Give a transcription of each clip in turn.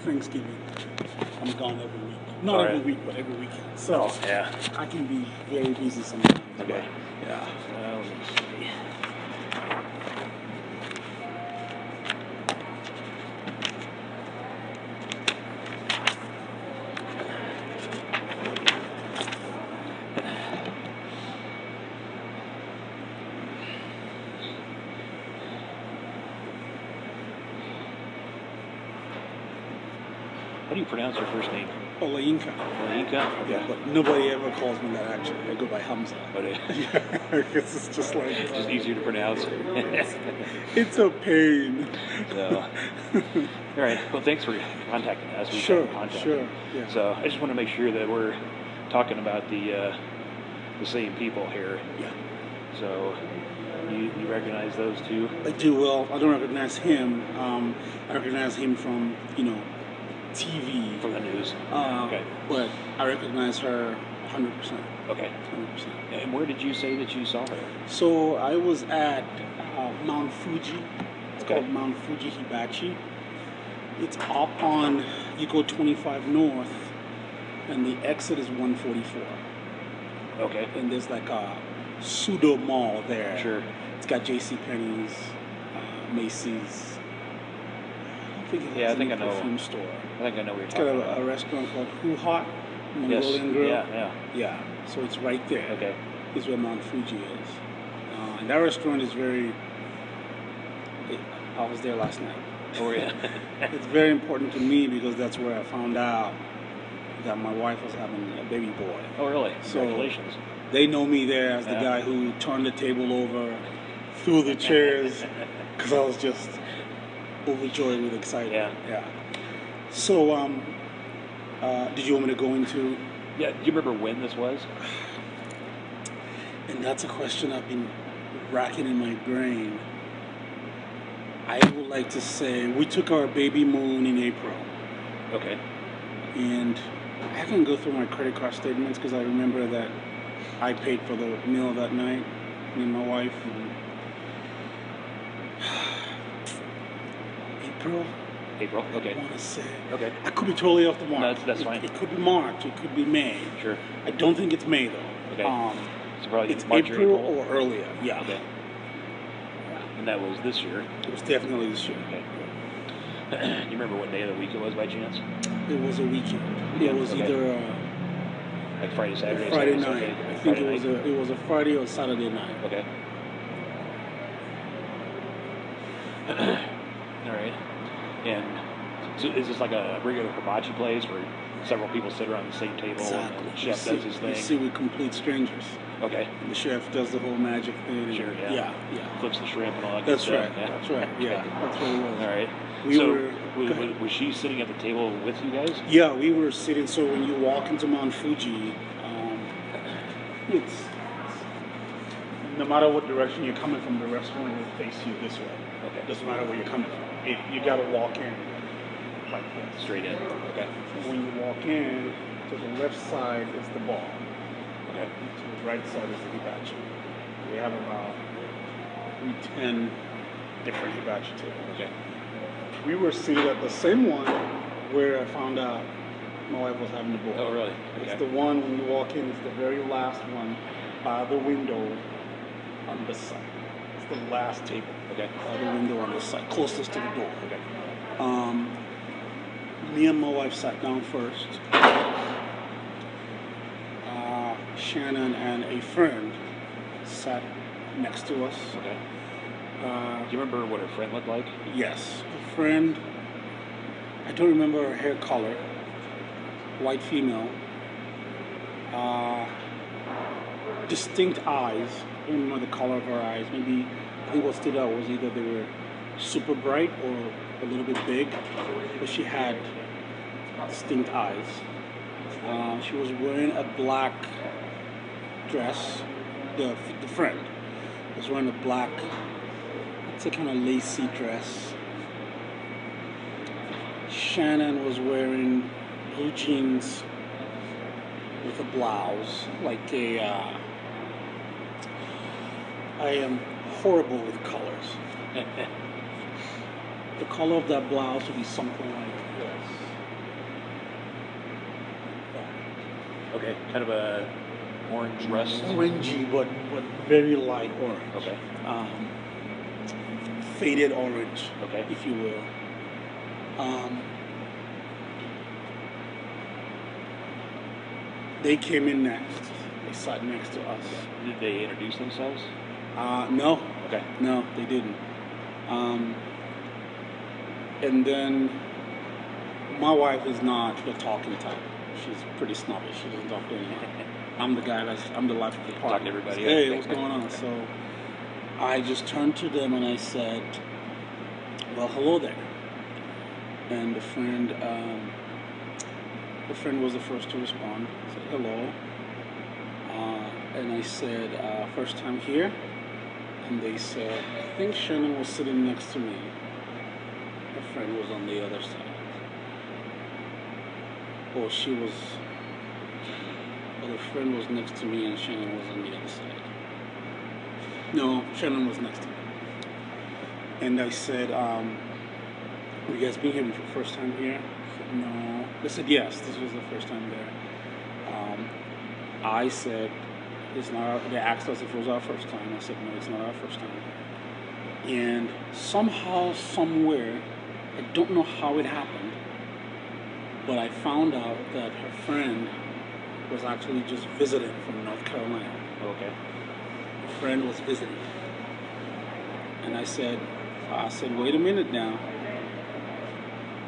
Thanksgiving, I'm gone every week. Not every week, but every weekend. So yeah, I can be very busy sometimes. okay, Yeah. let me see. How do you pronounce your first name? Olainka. Olainka? Okay. Yeah, but nobody ever calls me that actually. I go by Hamza. But Yeah, because it's just like... it's just easier to pronounce. It's a pain. So, all right. Well, thanks for contacting us. Sure. Yeah. So I just want to make sure that we're talking about the same people here. Yeah. So you recognize those two? I do. Well, I don't recognize him. I recognize him from, TV. From the news. Okay. But I recognize her 100%. Okay. 100%. And where did you say that you saw her? So I was at Mount Fuji. It's Okay. called Mount Fuji Hibachi. It's up on, you go 25 north, and the exit is 144. Okay. And there's like a pseudo mall there. Sure. It's got JCPenney's, Macy's. I think I know. Perfume store. I think I know what you're It's talking got about. a restaurant called Who Hot Yes. Mongolian Grill. Yeah. So it's right there. Okay. Is where Mount Fuji is. And that restaurant is very... I was there last night. Oh, yeah. It's very important to me because that's where I found out that my wife was having a baby boy. Oh, really? So Congratulations. they know me there as the guy who turned the table over, threw the chairs, because I was just overjoyed with excitement. Yeah. So, did you want me to go into... Yeah, do you remember when this was? And that's a question I've been racking in my brain. I would like to say we took our baby moon in April. Okay. And I can go through my credit card statements because I remember that I paid for the meal that night, me and my wife. April, okay. I want to say. Okay. I could be totally off the mark. No, that's fine. It could be March. It could be May. Sure. I don't think it's May, though. Okay. So probably it's March April or earlier, yeah. Okay. And that was this year? It was definitely this year. Okay. Do you remember what day of the week it was by chance? It was a weekend. It was either... like Friday, Saturday? Friday night. Okay. I think it was a Friday or Saturday night. Okay. All right. And so is this like a regular hibachi place where several people sit around the same table and the chef does his thing? You see, we're complete strangers. Okay. And the chef does the whole magic thing. Sure, yeah. Flips the shrimp and all that That's good right. stuff. Yeah. That's right. Yeah, that's what it was. All right. Was she sitting at the table with you guys? Yeah, we were sitting. So when you walk into Mount Fuji, it's no matter what direction you're coming from, the restaurant will face you this way. Okay. Doesn't matter where you're coming from. You got to walk in like this. Straight in. Okay. When you walk in, to the left side is the bar. Okay. To the right side is the hibachi. We have about 10 different hibachi tables. Okay. We were seated at the same one where I found out my wife was having the boy. Oh, really? Okay. It's the one when you walk in, it's the very last one by the window on this side. It's the last table. Okay. By the window on this side, closest to the door. Okay. Me and my wife sat down first. Shanann and a friend sat next to us. Okay. Do you remember what her friend looked like? Yes. The friend, I don't remember her hair color. White female. Distinct eyes. I don't remember the color of her eyes. Maybe, I think what stood out was either they were super bright or a little bit big, but she had distinct eyes. She was wearing a black dress. The friend was wearing a black, it's a kind of lacy dress. Shanann was wearing blue jeans with a blouse, like a, I am horrible with colors. The color of that blouse would be something like this. Okay. Kind of a orange rust. Orangey, but very light orange. Okay. Faded orange, Okay. if you will. They came in next. They sat next to us. Did they introduce themselves? No. Okay. No, they didn't. And then my wife is not the talking type. She's pretty snobbish. She doesn't talk to anyone. I'm the guy I'm the life of the party. Talk to everybody. Hey, Okay. what's going on? So I just turned to them and I said, well, hello there. And the friend was the first to respond. I said, hello. And I said, first time here? And they said, I think Shanann was sitting next to me. Her friend was on the other side. Or the friend was next to me and Shanann was on the other side. No, Shanann was next to me. And I said, have you guys been here for the first time here? I said, no. They said, yes, this was the first time there. I said, they asked us if it was our first time. I said, no, it's not our first time. And somehow, somewhere, I don't know how it happened, but I found out that her friend was actually just visiting from North Carolina. Okay. Her friend was visiting. And I said, wait a minute now.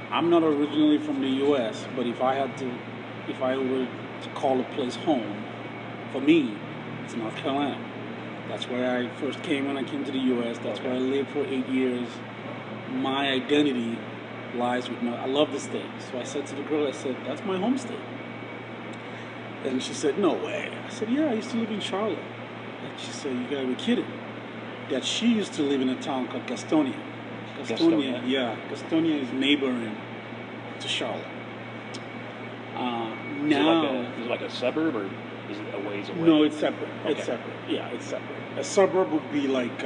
I'm not originally from the U.S., but if I were to call a place home, for me, it's North Carolina. That's where I first came when I came to the U.S. That's where I lived for 8 years. My identity lies with I love the state. So I said to the girl, I said, that's my home state. And she said, no way. I said, yeah, I used to live in Charlotte. And she said, you gotta be kidding. That she used to live in a town called Gastonia. Gastonia is neighboring to Charlotte. Is it like a suburb or is it a ways away? No, it's separate. Okay. It's separate. Yeah, it's separate. A suburb would be like,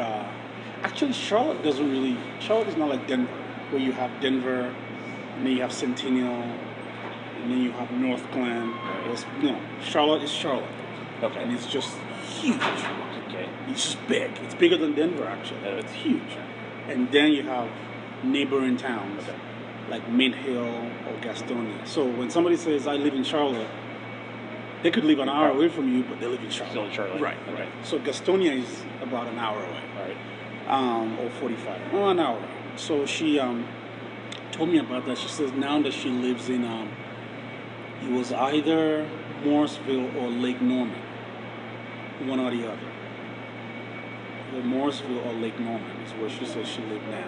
actually Charlotte is not like Denver, where you have Denver, and then you have Centennial, and then you have North Glen. No, Charlotte is Charlotte. Okay. And it's just huge. Okay. It's just big. It's bigger than Denver, actually. It's huge. And then you have neighboring towns, like Mint Hill or Gastonia. So when somebody says, I live in Charlotte, they could live an hour away from you, but they live in Charlotte. Still in Charlotte. Right. Okay. So Gastonia is about an hour away. All right. Or 45. Oh, an hour. So she told me about that. She says now that she lives in, it was either Morrisville or Lake Norman. One or the other. Either Morrisville or Lake Norman is where she says she lived now.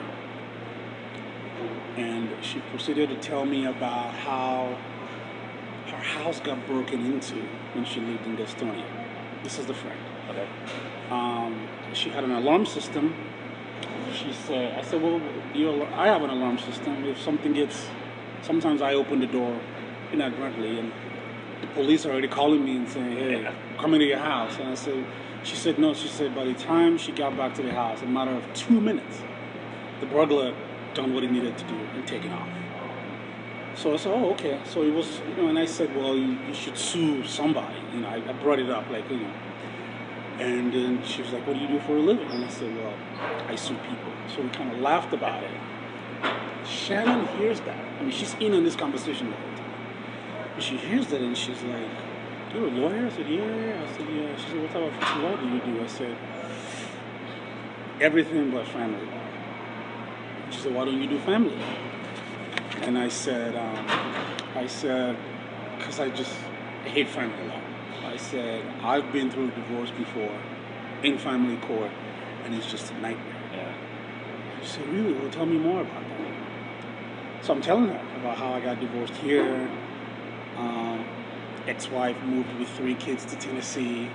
And she proceeded to tell me about how her house got broken into when she lived in Gastonia. This is the friend. Okay. She had an alarm system. I said, well, I have an alarm system. If something sometimes I open the door inadvertently and the police are already calling me and saying, hey, come into your house. And she said, no. She said, by the time she got back to the house, in a matter of 2 minutes, the burglar done what he needed to do and taken off. So I said, oh, okay. So it was, and I said, well, you should sue somebody. I brought it up, and then she was like, what do you do for a living? And I said, well, I sue people. So we kind of laughed about it. Shanann hears that. She's in on this conversation the whole time. And she hears that and she's like, you're a lawyer? I said, yeah. I said, yeah. She said, what type of law do you do? I said, everything but family law. She said, why don't you do family law? And I said, because I hate family law. I said, I've been through a divorce before in family court, and it's just a nightmare. Yeah. She said, really? Well, tell me more about that. So I'm telling her about how I got divorced here. Ex-wife moved with 3 kids to Tennessee.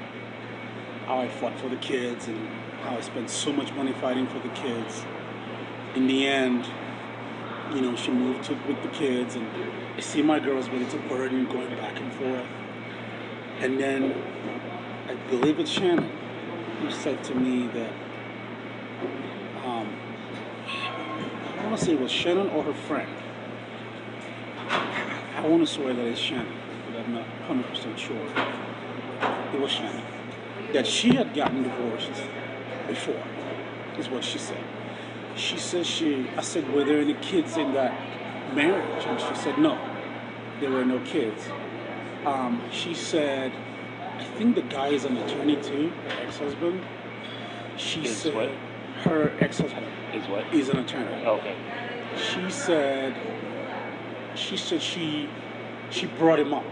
How I fought for the kids and how I spent so much money fighting for the kids. In the end, she moved with the kids, and I see my girls, but it's a burden going back and forth. And then I believe it's Shanann who said to me that I want to say it was Shanann or her friend. I want to swear that it's Shanann. but I'm not 100% sure. It was Shanann. That she had gotten divorced before, is what she said. She said I said, were there any kids in that marriage? And she said, no, there were no kids. She said, I think the guy is an attorney too, her ex-husband. She said, what? Her ex-husband Is what? is an attorney. Okay. She said she brought him up.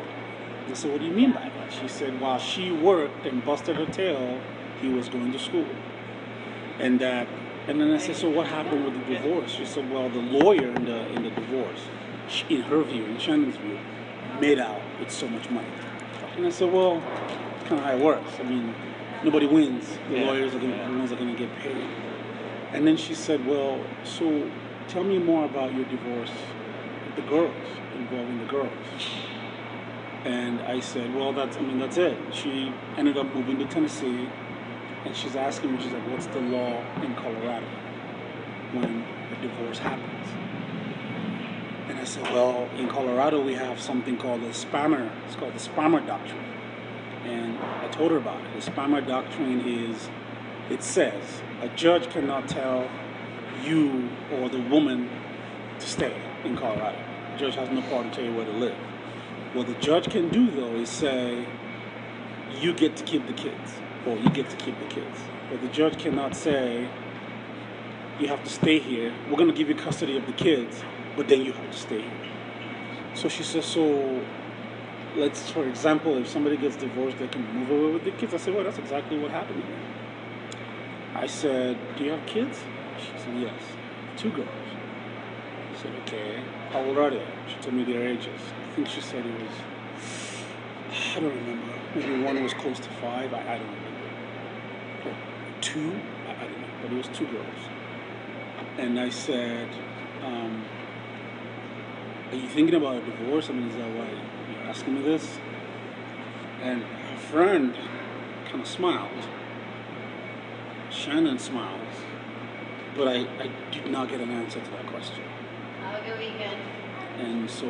I said, what do you mean by that? She said, while she worked and busted her tail, he was going to school. And then I said, so what happened with the divorce? She said, well, the lawyer in the divorce, in her view, in Shannon's view, made out with so much money. And I said, well, that's kind of how it works. I mean, nobody wins. The lawyers are the ones that are going to get paid. And then she said, well, so tell me more about your divorce with the girls, involving the girls. And I said, well, that's it. She ended up moving to Tennessee, and she's asking me, she's like, what's the law in Colorado when a divorce happens? And I said, well, in Colorado we have something called it's called the Spammer Doctrine. And I told her about it. The Spammer Doctrine is, it says, a judge cannot tell you or the woman to stay in Colorado. The judge has no power to tell you where to live. What the judge can do, though, is say, you get to keep the kids, or you get to keep the kids. But the judge cannot say, you have to stay here. We're going to give you custody of the kids, but then you have to stay here. So she says, so let's, for example, if somebody gets divorced, they can move away with the kids. I said, well, that's exactly what happened here. I said, do you have kids? She said, yes, 2 girls. I said, okay, how old are they? She told me their ages. I think she said it was, I don't remember. Maybe one was close to 5. I don't remember. Or 2? I don't know. But it was 2 girls. And I said, are you thinking about a divorce? I mean, is that why you're asking me this? And her friend kind of smiled. Shanann smiled. But I did not get an answer to that question. Have a good weekend. And so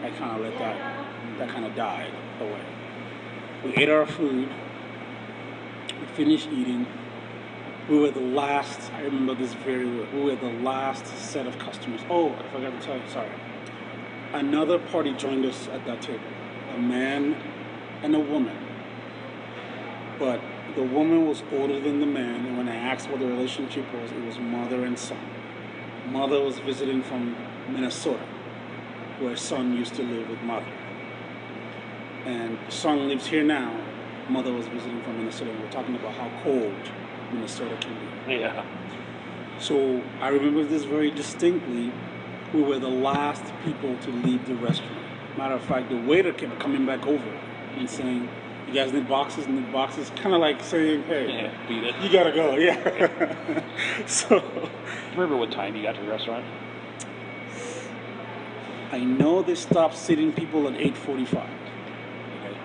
I kind of let that kind of died away. We ate our food. We finished eating. We were the last, I remember this very well, we were the last set of customers. Oh, I forgot to tell you, sorry. Another party joined us at that table. A man and a woman. But the woman was older than the man, and when I asked what the relationship was, it was mother and son. Mother was visiting from Minnesota, where son used to live with mother. And son lives here now. Mother was visiting from Minnesota, and we're talking about how cold Minnesota can be. Yeah. So I remember this very distinctly. We were the last people to leave the restaurant. Matter of fact, the waiter kept coming back over and saying, you guys need boxes? Need boxes? Kind of like saying, hey, beat it. You gotta go, yeah. So, do you remember what time you got to the restaurant? I know they stopped sitting people at 8:45. Okay.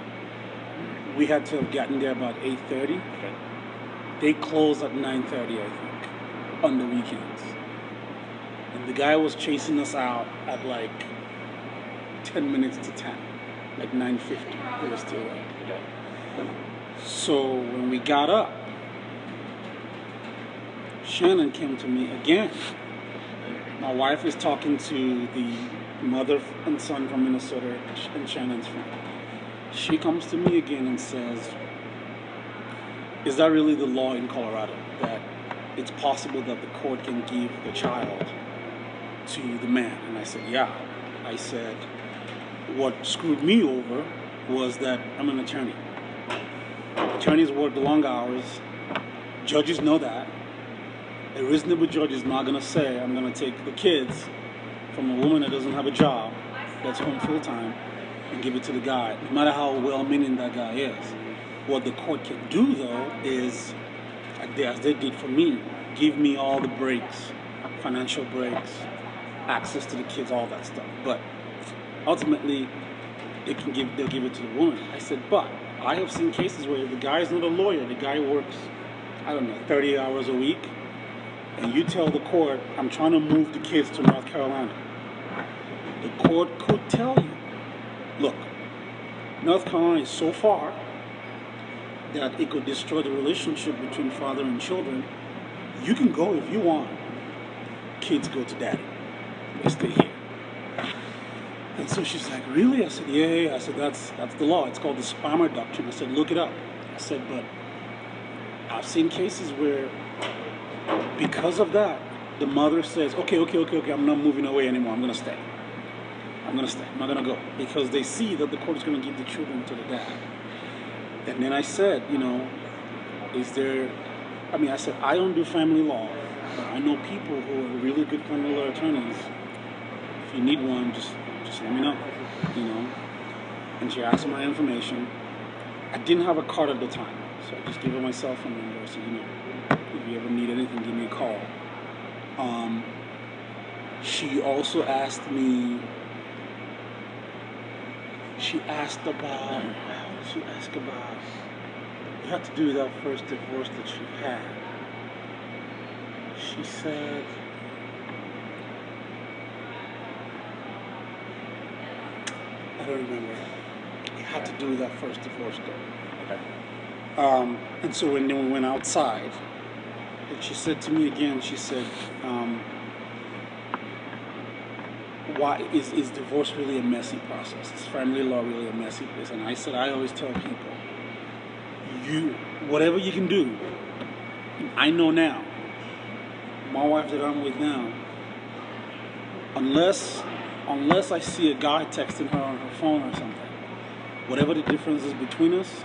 We had to have gotten there about 8:30. Okay. They closed at 9:30, I think, on the weekends. And the guy was chasing us out at like 10 minutes to 10, like 9:50. We were still there. Okay. So when we got up, Shanann came to me again. My wife is talking to the mother and son from Minnesota and Shannon's friend. She comes to me again and says, is that really the law in Colorado, that it's possible that the court can give the child to the man? And I said, yeah. I said, what screwed me over was that I'm an attorney. Attorneys work long hours. Judges know that. A reasonable judge is not going to say, I'm going to take the kids from a woman that doesn't have a job, that's home full time, and give it to the guy, no matter how well-meaning that guy is. What the court can do, though, is, as they did for me, give me all the breaks, financial breaks, access to the kids, all that stuff. But ultimately, they'll give it to the woman. I said, but I have seen cases where the guy is not a lawyer. The guy works, 30 hours a week, and you tell the court, I'm trying to move the kids to North Carolina. The court could tell you, look, North Carolina is so far that it could destroy the relationship between father and children. You can go if you want. Kids go to daddy. They stay here. And so she's like, really? I said, yeah. I said, that's the law. It's called the Spammer Doctrine. I said, look it up. I said, but I've seen cases where because of that, the mother says, okay, I'm not moving away anymore. I'm going to stay. I'm not going to go. Because they see that the court is going to give the children to the dad. And then I said, I said, I don't do family law. But I know people who are really good family law attorneys. If you need one, just let me know, And she asked my information. I didn't have a card at the time, so I just gave her my cell phone number. I said, if you ever need anything, give me a call. She also asked me. She asked about. You had to do that first divorce that she had. She said. I don't remember. You had to do that first divorce though. Okay. And so when we went outside, and she said to me again, she said, why is divorce really a messy process? Is family law really a messy place? And I said, I always tell people, whatever you can do, I know now, my wife that I'm with now, unless I see a guy texting her on her phone or something, whatever the difference is between us,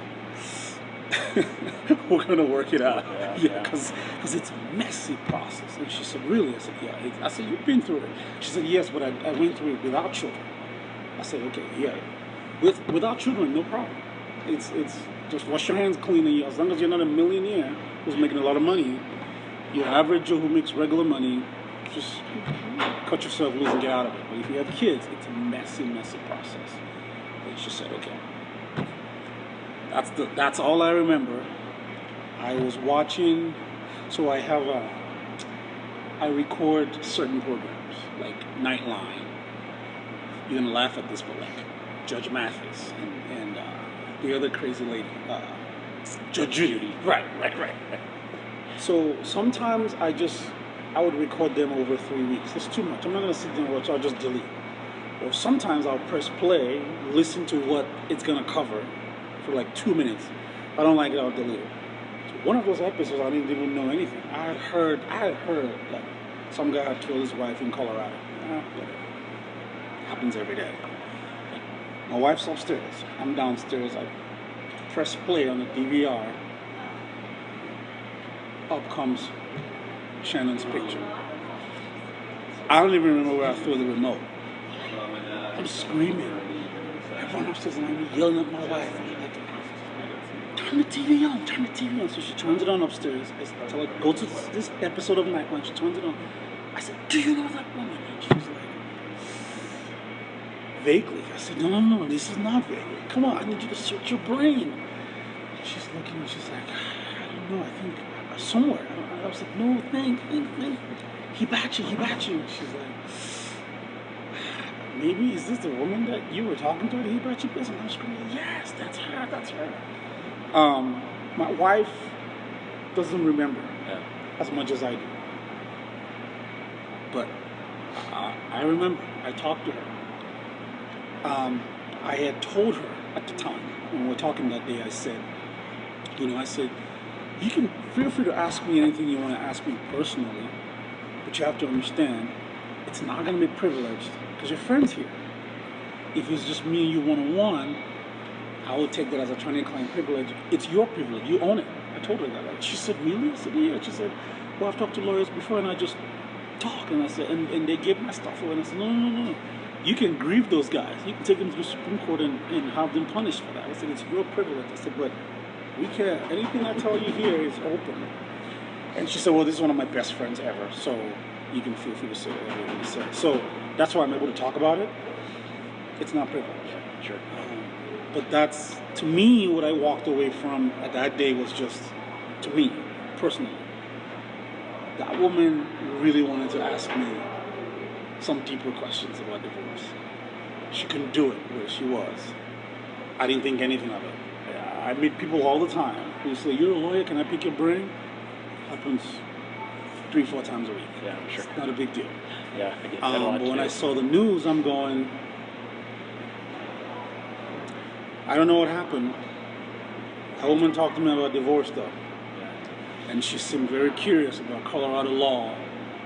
we're going to work it out. Yeah, because it's a messy process. And she said, really? I said, yeah. I said, you've been through it. She said, yes, but I went through it without children. I said, okay, yeah. Without children, no problem. It's just wash your hands clean, and as long as you're not a millionaire who's making a lot of money, your average Joe who makes regular money, just cut yourself loose and get out of it. But if you have kids, it's a messy process. And she said, okay. That's all I remember. I was watching, so I record certain programs, like Nightline. You're gonna laugh at this, but like Judge Mathis and the other crazy lady, Judge Judy. Right. So sometimes I would record them over 3 weeks. It's too much. I'm not gonna sit there and watch. I'll just delete. Or sometimes I'll press play, listen to what it's gonna cover for like 2 minutes. If I don't like it, I'll delete it. So one of those episodes, I didn't even know anything. I had heard like some guy had killed his wife in Colorado. Whatever. Happens every day. My wife's upstairs. I'm downstairs. I press play on the DVR. Up comes Shannon's picture. I don't even remember where I threw the remote. I'm screaming. Everyone upstairs and I'm yelling at my wife. I'm like, turn the TV on. So she turns it on upstairs. I tell her, go to this episode of Nightline. She turns it on. I said, do you know that woman? And she was like, vaguely. I said, no, this is not vaguely. Come on, I need you to search your brain. She's looking and she's like, I don't know, I think somewhere. I was like, no, think. Hibachi. She's like, maybe is this the woman that you were talking to at the Hibachi place? And I'm screaming, yes, that's her. My wife doesn't remember as much as I do. But I remember, I talked to her. I had told her at the time, when we were talking that day, I said, you can feel free to ask me anything you want to ask me personally, but you have to understand, it's not going to be privileged, because your friend's here. If it's just me and you one-on-one, I would take that as attorney-client privilege. It's your privilege. You own it. I told her that. She said, really? I said, yeah. She said, well, I've talked to lawyers before, and I just talk. And I said, and they give my stuff away. And I said, no. You can grieve those guys. You can take them to the Supreme Court and have them punished for that. I said, it's your privilege. I said, but we can't. Anything I tell you here is open. And she said, well, this is one of my best friends ever, so you can feel free to say whatever you say. So that's why I'm able to talk about it. It's not privilege. Sure. But that's, to me, what I walked away from at that day was just, to me, personally, that woman really wanted to ask me some deeper questions about divorce. She couldn't do it where she was. I didn't think anything of it. I meet people all the time who say, "You're a lawyer, can I pick your brain?" Happens 3-4 times a week. Yeah, sure. It's not a big deal. Yeah, I get that a lot But when too. I saw the news, I'm going, I don't know what happened. A woman talked to me about divorce though. Yeah. And she seemed very curious about Colorado law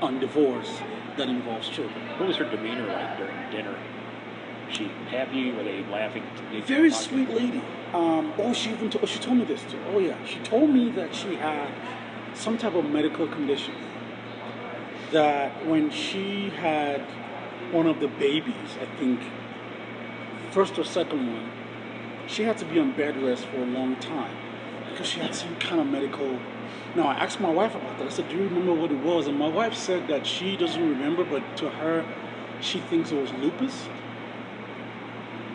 on divorce that involves children. What was her demeanor like during dinner? Was she happy? Were they laughing? Very sweet lady. She told me this too. Oh yeah, she told me that she had some type of medical condition. That when she had one of the babies, I think first or second one, she had to be on bed rest for a long time because she had some kind of medical. Now I asked my wife about that. I said, "Do you remember what it was?" And my wife said that she doesn't remember, but to her, she thinks it was lupus.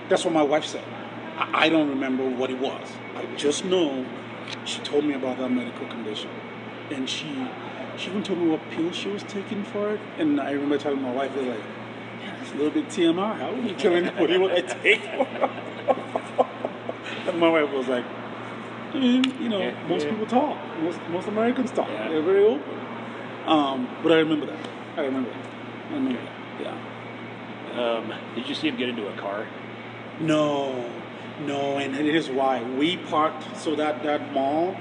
That's what my wife said. I don't remember what it was. I just know she told me about that medical condition. And she even told me what pill she was taking for it. And I remember telling my wife, I was like, "Yeah, it's a little bit TMI. How would you tell anybody what I take for?" And my wife was like, most people talk. Most Americans talk. Yeah. They're very open. But I remember that. Yeah. Did you see him get into a car? No, and it is why we parked. So that mall,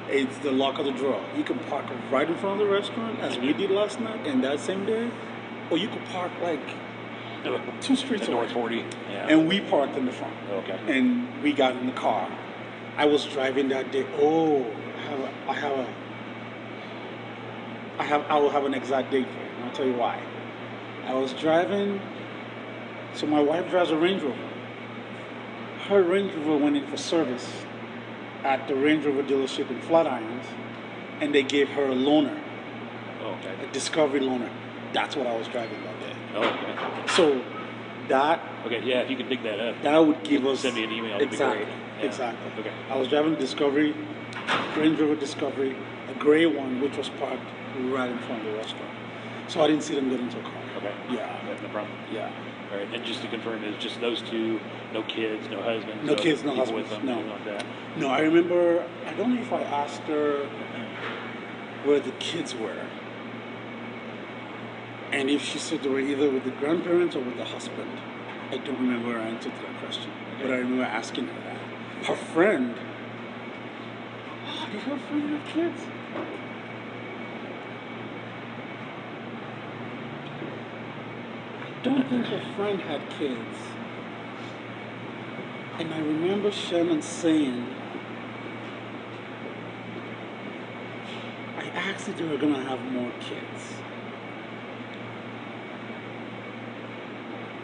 it's the lock of the drawer. You can park right in front of the restaurant, as we did last night and that same day, or you could park like 2 streets away. North 40. Yeah. And we parked in the front. Okay. And we got in the car. I was driving that day. Oh, I will have an exact date for it. And I'll tell you why. I was driving. So my wife drives a Range Rover. Her Range Rover went in for service at the Range Rover dealership in Flatirons, and they gave her a loaner, Okay. a Discovery loaner. That's what I was driving that day. Okay. So that Okay, yeah, if you could dig that up. that would give us Send me an email, that'd be exactly, great. Yeah. exactly. Okay. I was driving Discovery, Range Rover Discovery, a gray one, which was parked right in front of the restaurant. So I didn't see them get into a car. Okay. Yeah. No problem. Yeah. All right, and just to confirm, it's just those two, no kids, no husbands, No kids, no people husbands, with them, no. anything like that. No, I remember, I don't know if I asked her where the kids were. And if she said they were either with the grandparents or with the husband. I don't remember her answer to that question. Okay. But I remember asking her that. Her friend, did her friend have kids? I don't think her friend had kids. And I remember Shanann saying, I asked if they were going to have more kids.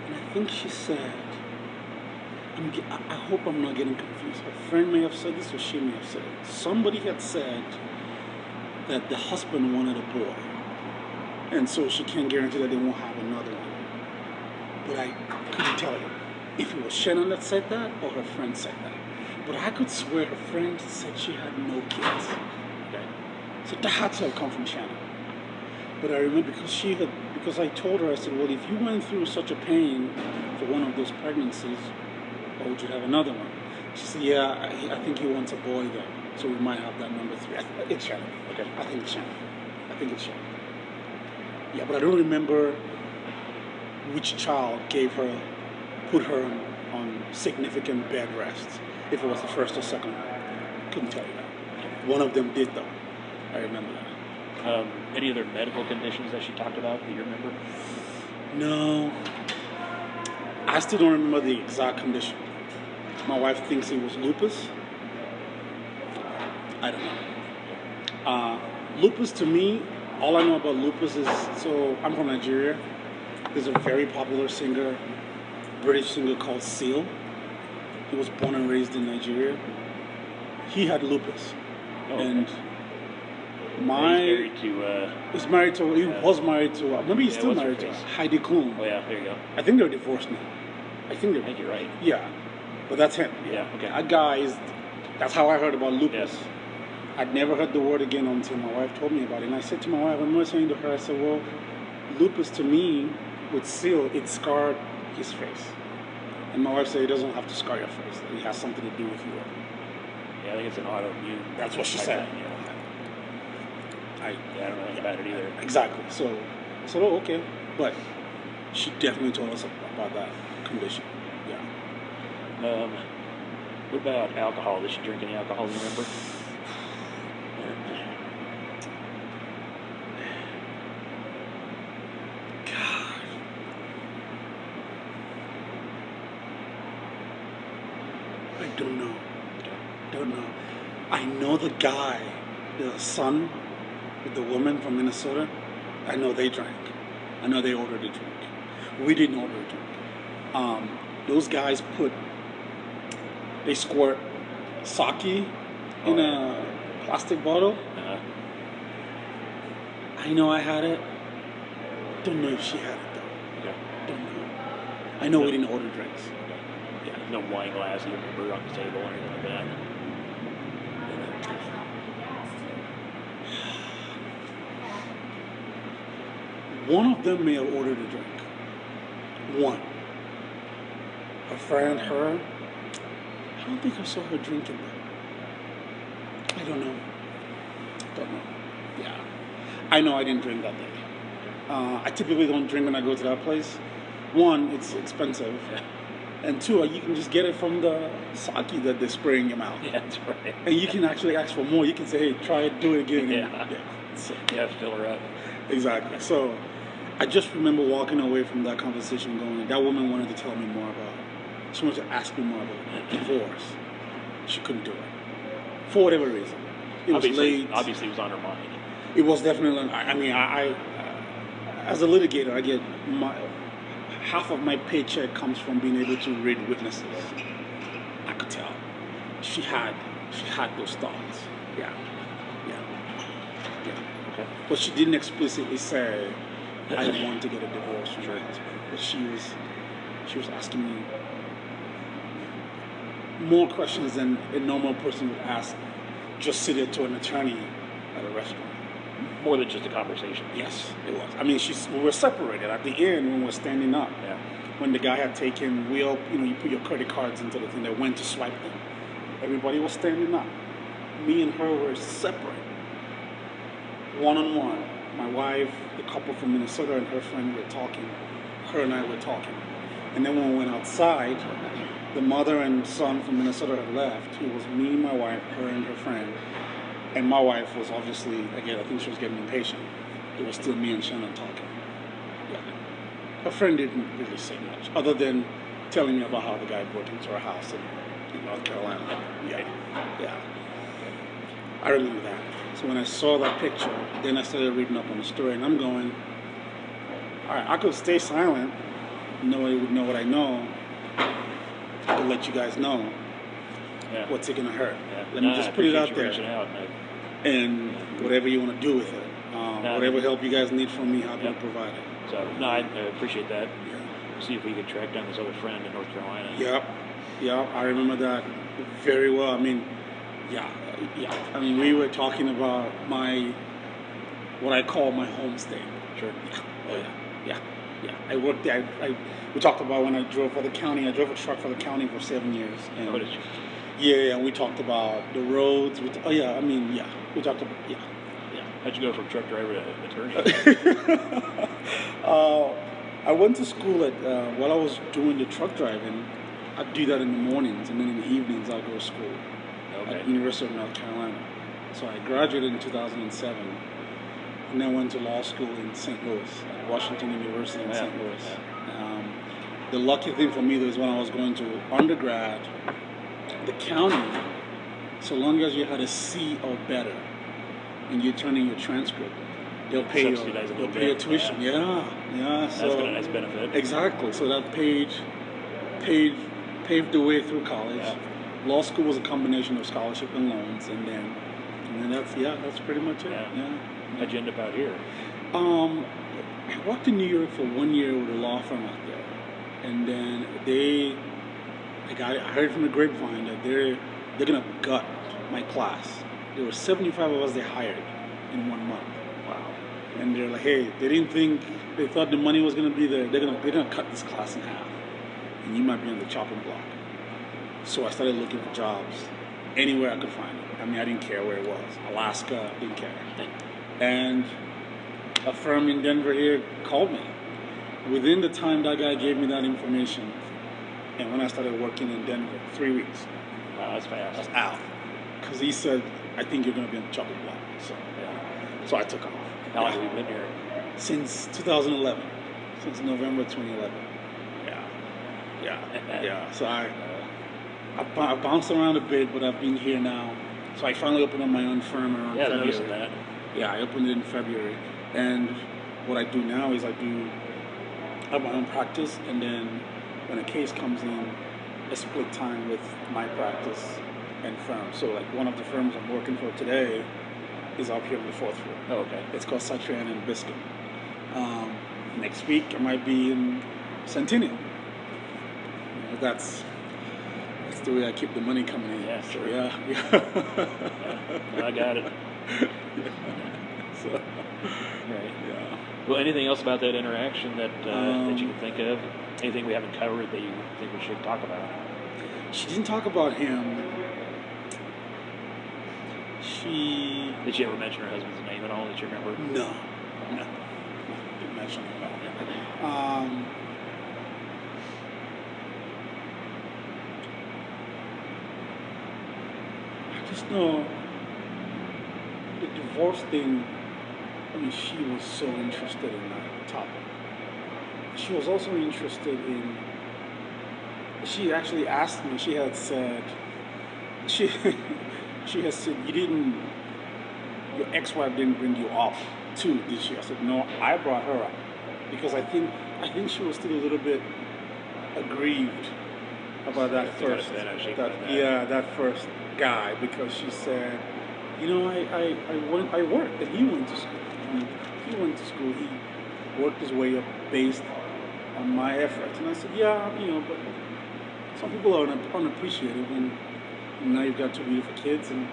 And I think she said, I hope I'm not getting confused. Her friend may have said this or she may have said it. Somebody had said that the husband wanted a boy. And so she can't guarantee that they won't have another one. But I couldn't tell you if it was Shanann that said that or her friend said that. But I could swear her friend said she had no kids. Okay. So that had to have come from Shanann. But I remember because I told her, I said, well, if you went through such a pain for one of those pregnancies, why would you have another one? She said, yeah, I think he wants a boy though. So we might have that number 3. It's Shanann. Okay. I think it's Shanann. Yeah, but I don't remember which child put her on significant bed rest. If it was the first or second one. Couldn't tell you that. One of them did though. I remember that. Any other medical conditions that she talked about that you remember? No. I still don't remember the exact condition. My wife thinks it was lupus. I don't know. Lupus to me, all I know about lupus is, so I'm from Nigeria. There's a very popular singer, British singer called Seal. He was born and raised in Nigeria. He had lupus. Oh, okay. And He's married to, he was married to, maybe he's still what's her married to face? Heidi Klum. Oh yeah, there you go. I think they're divorced now. I think you're right. Yeah, but that's him. Yeah, okay. That guy is, that's how I heard about lupus. Yes. I'd never heard the word again until my wife told me about it. And I said to my wife, I remember saying to her, I said, well, lupus to me, with Seal, it scarred his face. And my wife said it doesn't have to scar your face. It has something to do with you. Yeah, I think it's an autoimmune. That's what she type said. thing, yeah. I I don't know anything about it either. Exactly. So I said, oh, okay. But she definitely told us about that condition. Yeah. What about alcohol? Did she drink any alcohol? You remember? God. I don't know. Don't know. I know the guy, the son with the woman from Minnesota. I know they drank. I know they ordered a drink. We didn't order a drink. Those guys they squirt sake in a plastic bottle. Uh-huh. I know I had it. Don't know if she had it though. Okay. Don't know. I know we didn't order drinks. Yeah. No wine glass you remember on the table or anything like that. One of them may have ordered a drink. One. A friend, her. I don't think I saw her drinking though. I don't know. Don't know. Yeah. I know I didn't drink that day. I typically don't drink when I go to that place. One, it's expensive. Yeah. And two, you can just get it from the sake that they spray in your mouth. Yeah, that's right. And you can actually ask for more. You can say, hey, try it, do it again. Yeah. So, Yeah, fill her up. exactly. So I just remember walking away from that conversation going, that woman wanted to tell me more about it. She wanted to ask me more about divorce. She couldn't do it. For whatever reason. It was late. Obviously, it was on her mind. It was definitely, I as a litigator, I get half of my paycheck comes from being able to read witnesses. I could tell. She had those thoughts. Yeah. Okay. But she didn't explicitly say, I want to get a divorce from her husband. But she was asking me more questions than a normal person would ask just sitting to an attorney at a restaurant. More than just a conversation. Yes, it was. I mean, we were separated at the end when we were standing up. Yeah. When the guy had taken, you put your credit cards into the thing that went to swipe them. Everybody was standing up. Me and her were separate. One-on-one. My wife, the couple from Minnesota and her friend were talking. Her and I were talking. And then when we went outside, the mother and son from Minnesota had left. It was me, my wife, her and her friend. And my wife was obviously, again, I think she was getting impatient. It was still me and Shanann talking. Yeah. Her friend didn't really say much, other than telling me about how the guy broke into her house in North Carolina. Yeah. I remember that. So when I saw that picture, then I started reading up on the story, and I'm going, all right, I could stay silent. Nobody would know what I know. I could let you guys know. Yeah. What's it gonna hurt? Yeah. Let me just put it out there. Out, and whatever you want to do with it, whatever help you guys need from me, happy to provide it. So, no, I appreciate that. Yeah. See if we could track down this other friend in North Carolina. Yep, I remember that very well. I mean, yeah. I mean, we were talking about what I call my home state. Sure. Yeah. I worked there. We talked about when I drove for the county. I drove a truck for the county for 7 years. And What did you? Yeah, we talked about the roads. We talked about, How'd you go from truck driver to attorney? I went to school while I was doing the truck driving. I'd do that in the mornings, and then in the evenings I'll go to school at University of North Carolina. So I graduated in 2007, and then went to law school in St. Louis, at Washington University in St. Louis. The lucky thing for me was when I was going to undergrad, the county, so long as you had a C or better, and you turn in your transcript, they'll pay your tuition. Yeah. So That's got a nice benefit. Exactly. So that paved the way through college. Yeah. Law school was a combination of scholarship and loans, and then that's pretty much it. Yeah. How'd you end up out here? I worked in New York for 1 year with a law firm out there, and then I heard from the grapevine that they're gonna gut my class. There were 75 of us they hired in 1 month. Wow. And they're like, hey, they thought the money was gonna be there. They're gonna cut this class in half. and you might be on the chopping block. So I started looking for jobs anywhere I could find it. I mean, I didn't care where it was. Alaska, didn't care. And a firm in Denver here called me. Within the time that guy gave me that information, and when I started working in Denver, 3 weeks. Wow, that's fast. I was out. Because he said, I think you're going to be on the chopping block. So I took off. How long have you been here? Since 2011. Since November 2011. Yeah. So I bounced around a bit, but I've been here now. So I finally opened up my own firm around February. I noticed that. Yeah, I opened it in February. And what I do now is I have my own practice, and then when a case comes in, I split time with my practice and firm. So like one of the firms I'm working for today is up here on the 4th floor. Oh, okay. It's called Shanann and Biscuit. Next week I might be in Centennial. That's the way I keep the money coming in. Yeah, sure. Yeah. I got it. So, right. Yeah. Well, anything else about that interaction that you can think of? Anything we haven't covered that you think we should talk about? She didn't talk about him. Did she ever mention her husband's name at all that you remember? No. Didn't mention him at all. I just know the divorce thing. I mean, she was so interested in that topic. She was also interested in. She actually asked me. She had said. She has said, your ex-wife didn't bring you up too, did she? I said, no, I brought her up. Because I think she was still a little bit aggrieved about that first guy, because she said, I worked, and he went to school. I mean, he went to school, he worked his way up based on my efforts. And I said, but some people are unappreciative, and now you've got 2 beautiful kids, and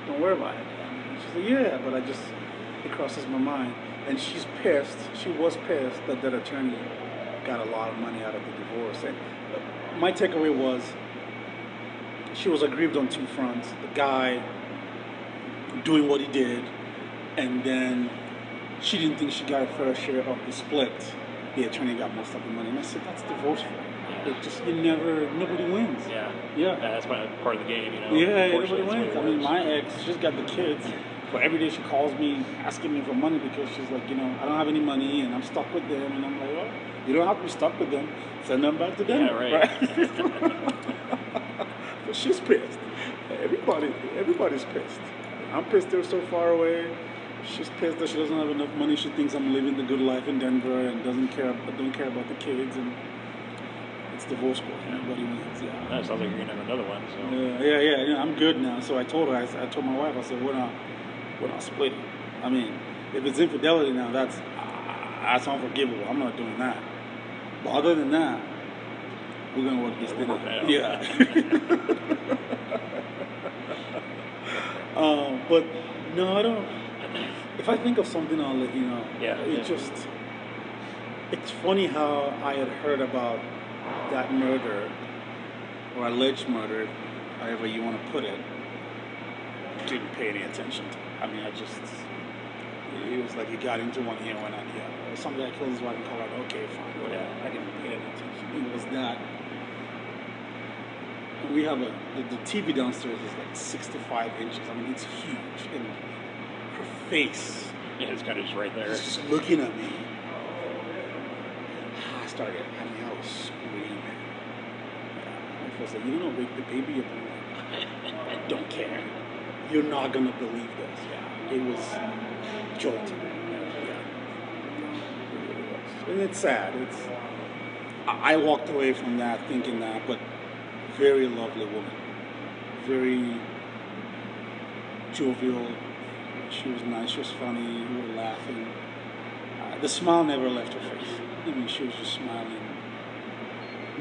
don't worry about it. And she said, yeah, but it crosses my mind. And she's pissed. She was pissed that attorney got a lot of money out of the divorce. And my takeaway was she was aggrieved on 2 fronts. The guy doing what he did, and then she didn't think she got a fair share of the split. The attorney got most of the money. And I said, that's divorce for you. Nobody wins. Yeah, that's part of the game, Yeah, nobody wins. I mean, my ex, she's got the kids, but every day she calls me asking me for money because she's like, I don't have any money and I'm stuck with them. And I'm like, well, you don't have to be stuck with them. Send them back to them. Yeah, right. But she's pissed. Everybody's pissed. I'm pissed they're so far away. She's pissed that she doesn't have enough money. She thinks I'm living the good life in Denver and don't care about the kids. And it's divorce court. Everybody wins. Yeah. That sounds like you're gonna have another one. So. Yeah. I'm good now. So I told her. I told my wife. I said, we're not splitting. I mean, if it's infidelity now, that's unforgivable. I'm not doing that. But other than that, we're gonna work this thing out. Yeah. But no, I don't. If I think of something, I'll let you know. Yeah. It's funny how I had heard about that murder, or alleged murder, however you want to put it, didn't pay any attention to. I mean, it was like he got into one here, went out here. Some guy killed his wife in Colorado. Okay, fine, whatever. I didn't pay any attention. It was that. We have the TV downstairs is like 65 inches. I mean, it's huge, and her face. Yeah, it's kind of just right there. She's just looking at me. I was screaming. I was like, you don't wake the baby up. I don't care. You're not going to believe this. Yeah. It was jolting. Yeah. It really was. And it's sad. I walked away from that thinking that, but very lovely woman. Very jovial. She was nice. She was funny. We were laughing. The smile never left her face. I mean, she was just smiling.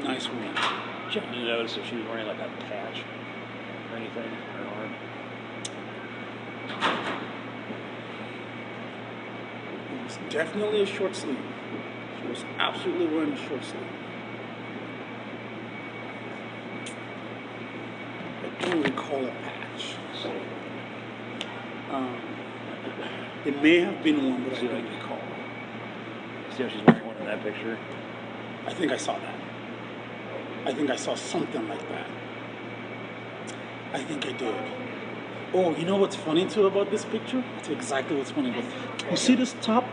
Nice woman. Did you happen to notice if she was wearing like a patch or anything on her arm? It was definitely a short sleeve. She was absolutely wearing a short sleeve. don't recall a patch. It may have been one, but I don't recall. See how she's wearing one in that picture? I think I saw that. I think I saw something like that. I think I did. Oh, you know what's funny too about this picture? That's exactly what's funny about it. You see this top?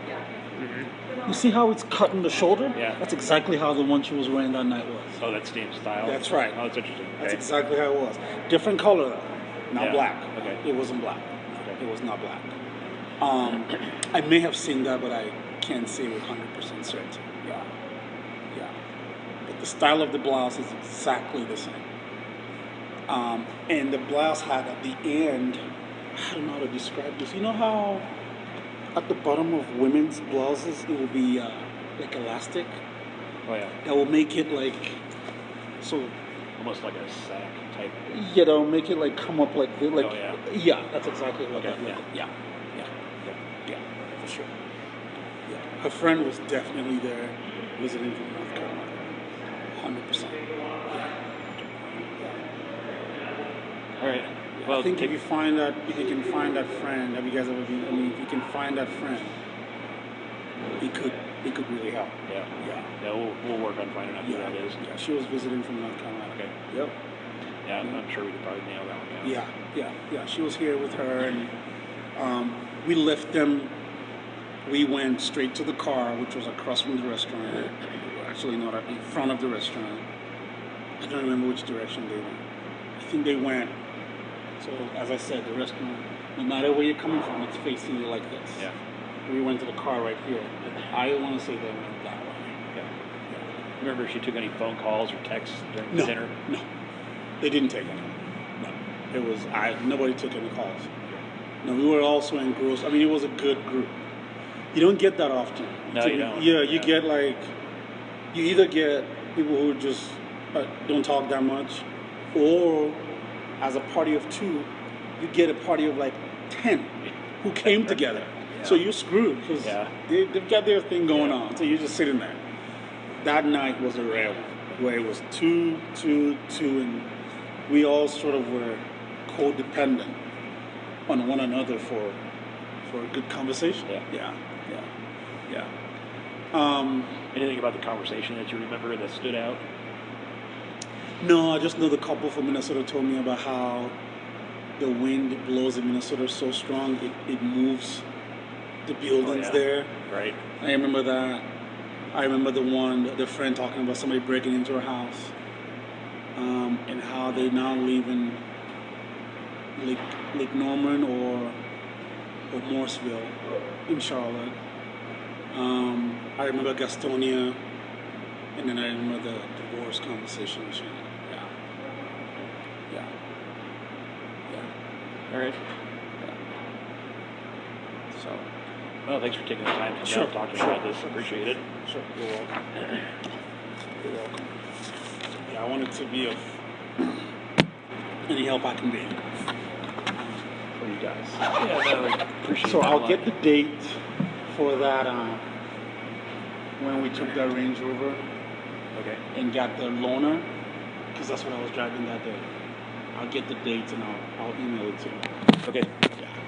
You see how it's cut in the shoulder? Yeah. That's exactly how the one she was wearing that night was. Oh, that's Steve's style? That's right. Oh, that's interesting. That's Okay. exactly how it was. Different color though, not Yeah. black. Okay. It wasn't black. Okay. It was not black. I may have seen that, but I can't say with 100% certainty. Yeah. Yeah. But the style of the blouse is exactly the same. And the blouse had at the end, I don't know how to describe this. You know how at the bottom of women's blouses it will be like elastic? Oh, yeah. That will make it like, so, Almost like a sack type. yeah, that will make it like come up like, like, Oh, yeah. Yeah, that's exactly what Okay, that yeah. Yeah, yeah, yeah, yeah, for sure. Yeah. Her friend was definitely there visiting from North Carolina. 100%. All right. Well, I think if you find that, if you can find that friend, have you guys ever been? I mean, if you can find that friend, it could really help. Yeah. Yeah. Yeah, we'll work on finding out who that is. Yeah, she was visiting from North Carolina. Okay. Yep. Yeah, I'm sure we could probably nail that one down. Yeah. She was here with her, and we left them. We went straight to the car, which was across from the restaurant. Actually, not in front of the restaurant. I don't remember which direction they went. I think they went. So, as I said, the restaurant, no matter where you're coming from, it's facing you like this. Yeah. We went to the car right here. I want to say they went that way. Yeah. Remember if she took any phone calls or texts during No, dinner? no, they didn't take any. No, it was nobody took any calls. No, we were also engrossed. I mean, it was a good group. You don't get that often. No, you don't. Yeah, you get like, you either get people who just don't talk that much, or as a party of two, you get a party of like 10 who came together. Yeah. So you're screwed because they've got their thing going on. So you're just sitting there. That night was a rare one where it was two, and we all sort of were codependent on one another for a good conversation. Yeah. Anything about the conversation that you remember that stood out? No, I just know the couple from Minnesota told me about how the wind blows in Minnesota so strong it moves the buildings there. Right. I remember that. I remember the friend talking about somebody breaking into her house, and how they now live in Lake Norman or Morrisville in Charlotte. I remember Gastonia, and then I remember the divorce conversation. Yeah. All right. So. Well, thanks for taking the time to talk to me about this. Appreciate it. Sure. You're welcome. You're welcome. Yeah, I wanted to be of any help I can be for you guys. Yeah, no, I appreciate So that I'll a lot. get the date for that when we took that Range Rover Okay. and got the loaner, because that's what I was driving that day. I'll get the dates and I'll email it to you. Okay.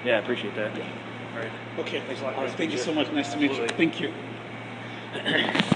Yeah, I appreciate that. Yeah. All right. Okay. Thanks a lot. All right. Nice to Thank meet you you. so much. Nice to meet you. Absolutely. Thank you.